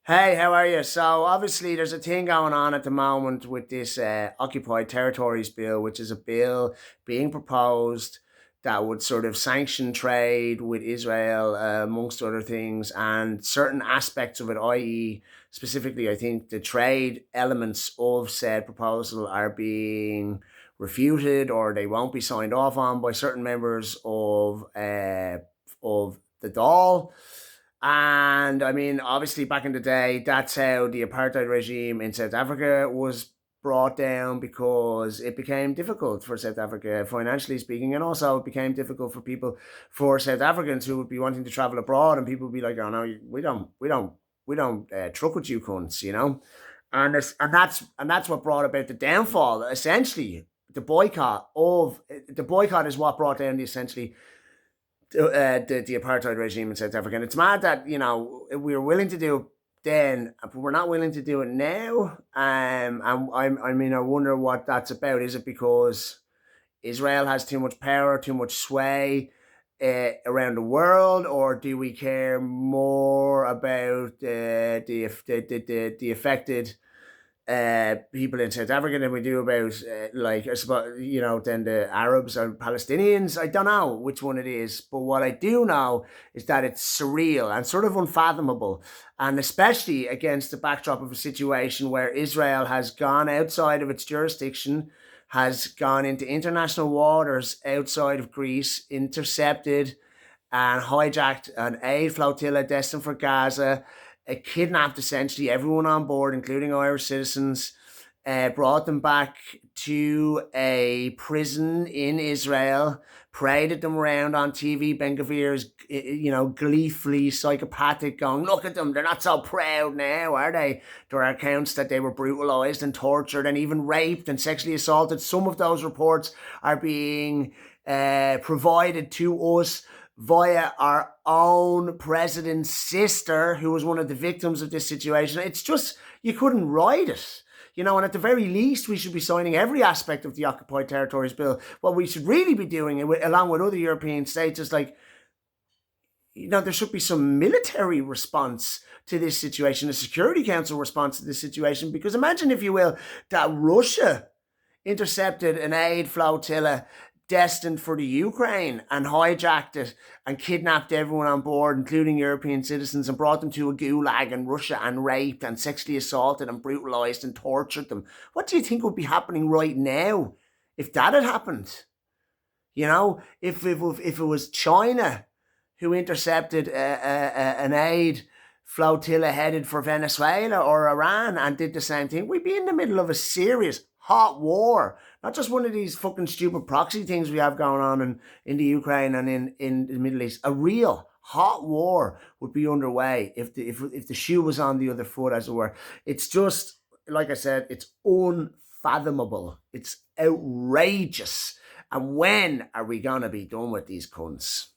Hey, how are you? So obviously, there's a thing going on at the moment with this occupied territories bill, which is a bill being proposed that would sort of sanction trade with Israel, amongst other things, and certain aspects of it, i.e., specifically, I think the trade elements of said proposal are being refuted or they won't be signed off on by certain members of the Dáil. And I mean, obviously, back in the day, that's how the apartheid regime in South Africa was brought down because it became difficult for South Africa, financially speaking, and also it became difficult for people, for South Africans who would be wanting to travel abroad, and people would be like, "Oh no, we don't truck with you, cunts," you know. And that's what brought about the downfall. Essentially, the boycott is what brought down the apartheid regime in South Africa. And it's mad that, we were willing to do it then, but we're not willing to do it now. I wonder what that's about. Is it because Israel has too much power, too much sway around the world, or do we care more about the affected people in South Africa than we do about, like, I suppose, than the Arabs or Palestinians? I don't know which one it is, but what I do know is that it's surreal and sort of unfathomable, and especially against the backdrop of a situation where Israel has gone outside of its jurisdiction, has gone into international waters outside of Greece, intercepted and hijacked an aid flotilla destined for Gaza, kidnapped essentially everyone on board, including Irish citizens, brought them back to a prison in Israel, paraded them around on TV. Ben Gavir's, gleefully psychopathic, going, "Look at them, they're not so proud now, are they?" There are accounts that they were brutalized and tortured and even raped and sexually assaulted. Some of those reports are being provided to us via our own president's sister, who was one of the victims of this situation. It's just, you couldn't write it. And at the very least, we should be signing every aspect of the Occupied Territories Bill. What we should really be doing, along with other European states, is like, there should be some military response to this situation, a Security Council response to this situation. Because imagine, if you will, that Russia intercepted an aid flotilla destined for the Ukraine and hijacked it and kidnapped everyone on board, including European citizens, and brought them to a gulag in Russia and raped and sexually assaulted and brutalized and tortured them. What do you think would be happening right now if that had happened? If it was China who intercepted an aid flotilla headed for Venezuela or Iran and did the same thing, we'd be in the middle of a serious hot war. Not just one of these fucking stupid proxy things we have going on in the Ukraine and in the Middle East. A real hot war would be underway if the shoe was on the other foot, as it were. It's just, like I said, it's unfathomable. It's outrageous. And when are we gonna be done with these cunts?